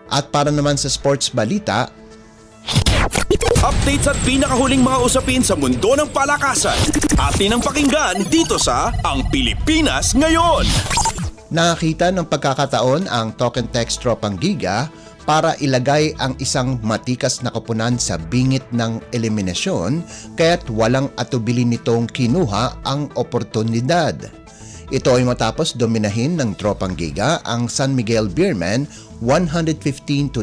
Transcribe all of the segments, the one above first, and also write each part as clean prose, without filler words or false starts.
At para naman sa sports balita, Updates at pinakahuling mga usapin sa mundo ng palakasan. Atin ang pakinggan dito sa Ang Pilipinas Ngayon. nakakita ng pagkakataon ang Token Text Tropang Giga para ilagay ang isang matikas na koponan sa bingit ng eliminasyon kaya't walang atubili nitong kinuha ang oportunidad. Ito ay matapos dominahin ng Tropang Giga ang San Miguel Beermen 115-97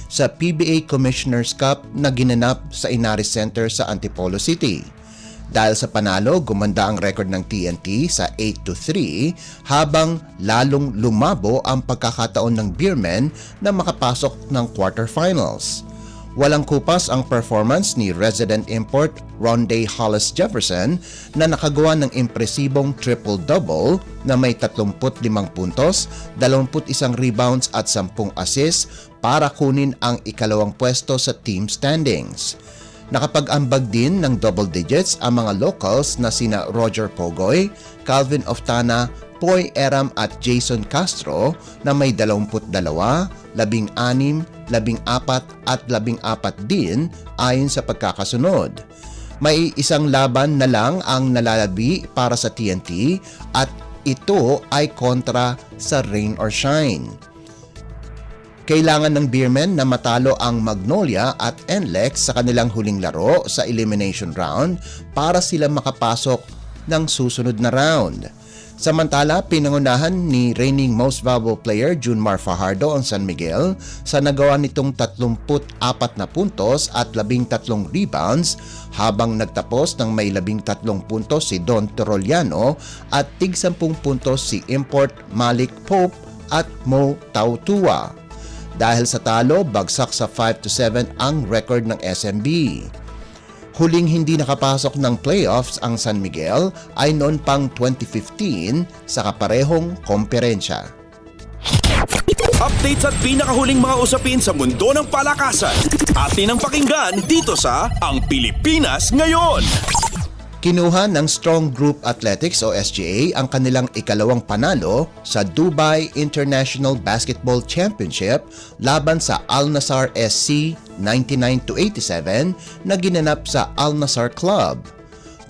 sa PBA Commissioner's Cup na ginanap sa Inaris Center sa Antipolo City. Dahil sa panalo, gumanda ang record ng TNT sa 8-3 habang lalong lumabo ang pagkakataon ng Beermen na makapasok ng quarterfinals. Walang kupas ang performance ni resident import Ronday Hollis Jefferson na nakagawa ng impresibong triple-double na may 35 puntos, 21 rebounds at 10 assists para kunin ang ikalawang pwesto sa team standings. Nakapag-ambag din ng double digits ang mga locals na sina Roger Pogoy, Calvin Oftana, Poy Eram at Jason Castro na may 22, 16, 14 at 14 din ayon sa pagkakasunod. May isang laban na lang ang nalalabi para sa TNT at ito ay kontra sa rain or shine. Kailangan ng Beermen na matalo ang Magnolia at NLEX sa kanilang huling laro sa elimination round para sila makapasok ng susunod na round. Samantala, pinangunahan ni reigning most valuable player Junmar Fajardo ang San Miguel sa nagawa nitong 34 na puntos at 13 rebounds habang nagtapos ng may 13 puntos si Don Toroliano at tig 10 puntos si import Malik Pope at Mo Tautua. Dahil sa talo, bagsak sa 5-7 ang record ng SMB. Huling hindi nakapasok ng playoffs ang San Miguel ay noon pang 2015 sa kaparehong komperensya. Updates at pinakahuling mga usapin sa mundo ng palakasan. Atin ang pakinggan dito sa Ang Pilipinas Ngayon. Kinuha ng Strong Group Athletics o SGA ang kanilang ikalawang panalo sa Dubai International Basketball Championship laban sa Al Nassr SC 99-87 na ginanap sa Al Nassr Club.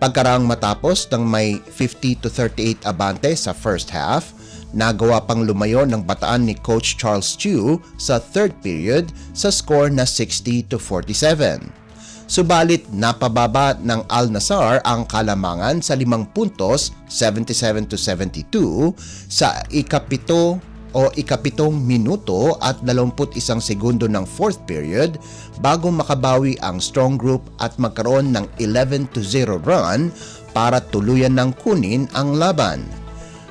Pagkarang matapos ng may 50-38 abante sa first half, nagawa pang lumayo ng bataan ni Coach Charles Chiu sa third period sa score na 60-47. Subalit napababa ng Al Nassr ang kalamangan sa 5 puntos 77-72 sa ikapitong minuto at 21 segundo ng fourth period bago makabawi ang Strong Group at magkaroon ng 11-0 run para tuluyan ng kunin ang laban.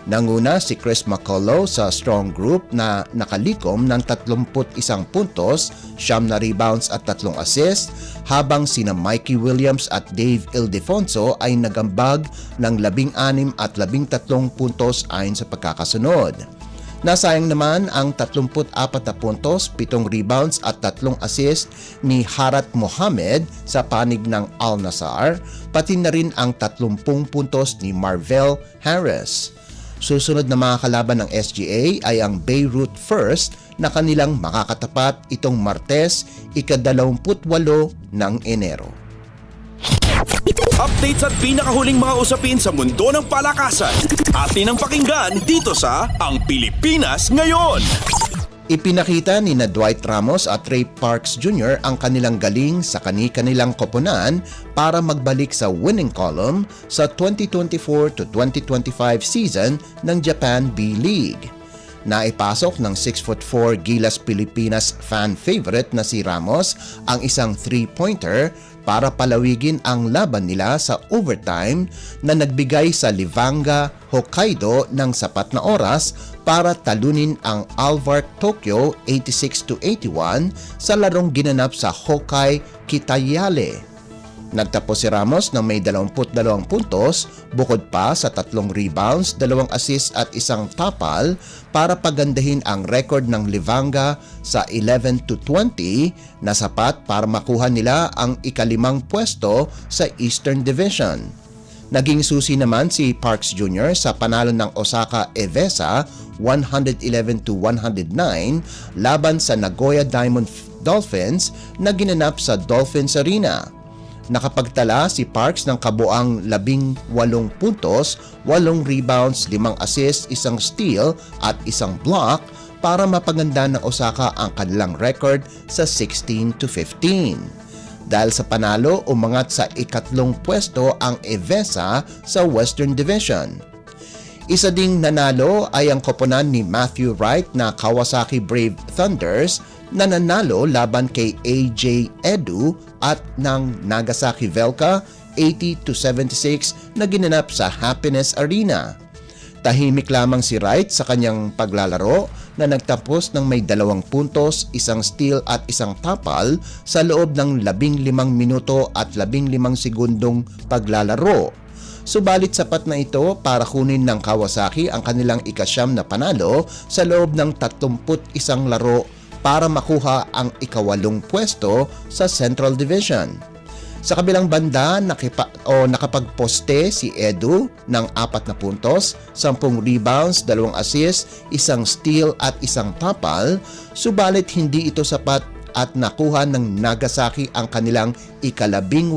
Nanguna si Chris McCullough sa Strong Group na nakalikom ng 31 puntos, 9 na rebounds at 3 assists, habang sina Mikey Williams at Dave Ildefonso ay nagambag ng 16 at 13 puntos ayon sa pagkakasunod. Nasayang naman ang 34 na puntos, 7 rebounds at 3 assists ni Harat Mohamed sa panig ng Al Nassr, pati na rin ang 30 puntos ni Marvel Harris. Susunod na mga kalaban ng SGA ay ang Beirut First na kanilang makakatapat itong Martes, ika-28 ng Enero. Updates at pinakahuling mga usapin sa mundo ng palakasan. Atin ang pakinggan dito sa Ang Pilipinas Ngayon. Ipinakita ni na Dwight Ramos at Ray Parks Jr. ang kanilang galing sa kani-kanilang koponan para magbalik sa winning column sa 2024-2025 season ng Japan B-League. Naipasok ng 6'4" Gilas Pilipinas fan favorite na si Ramos ang isang 3-pointer para palawigin ang laban nila sa overtime na nagbigay sa Livanga, Hokkaido ng sapat na oras para talunin ang Alvark Tokyo 86-81 sa larong ginanap sa Hokkay Kitayale. Nagtapos si Ramos ng may 22 puntos bukod pa sa 3 rebounds, 2 assists at 1 tapal para pagandahin ang record ng Livanga sa 11-20 na sapat para makuha nila ang ika-5 pwesto sa Eastern Division. Naging susi naman si Parks Jr. sa panalo ng Osaka Evesa 111-109 laban sa Nagoya Diamond Dolphins na ginanap sa Dolphins Arena. Nakapagtala si Parks ng kabuang 18 puntos, 8 rebounds, 5 assists, 1 steal at 1 block para mapaganda ng Osaka ang kanilang record sa 16-15. Dahil sa panalo, umangat sa ikatlong pwesto ang Evesa sa Western Division. Isa ding nanalo ay ang koponan ni Matthew Wright na Kawasaki Brave Thunders na nanalo laban kay AJ Edu at ng Nagasaki Velka 80-76 na ginanap sa Happiness Arena. Tahimik lamang si Wright sa kanyang paglalaro na nagtapos ng may 2 puntos, 1 steal at 1 tapal sa loob ng 15 minuto at 15 segundong paglalaro. Subalit sapat na ito para kunin ng Kawasaki ang kanilang ika-9 na panalo sa loob ng 31 laro para makuha ang ika-8 pwesto sa Central Division. Sa kabilang banda, nakapagposte si Edu ng 4 na puntos, 10 rebounds, 2 assists, 1 steal at 1 tapal, subalit hindi ito sapat at nakuha ng Nagasaki ang kanilang ika-18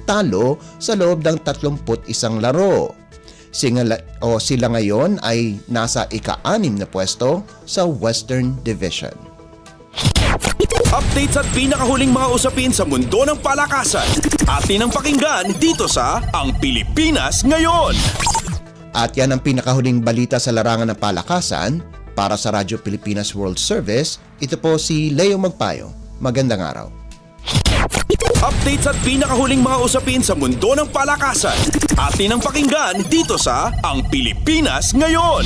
talo sa loob ng 31 laro. Sila ngayon ay nasa ika-6 na pwesto sa Western Division. Updates at pinakahuling mga usapin sa mundo ng palakasan. Atin ang pakinggan dito sa Ang Pilipinas Ngayon. At yan ang pinakahuling balita sa larangan ng palakasan. Para sa Radyo Pilipinas World Service, ito po si Leo Magpayo. Magandang araw. Updates at pinakahuling mga usapin sa mundo ng palakasan. Atin ang pakinggan dito sa Ang Pilipinas Ngayon.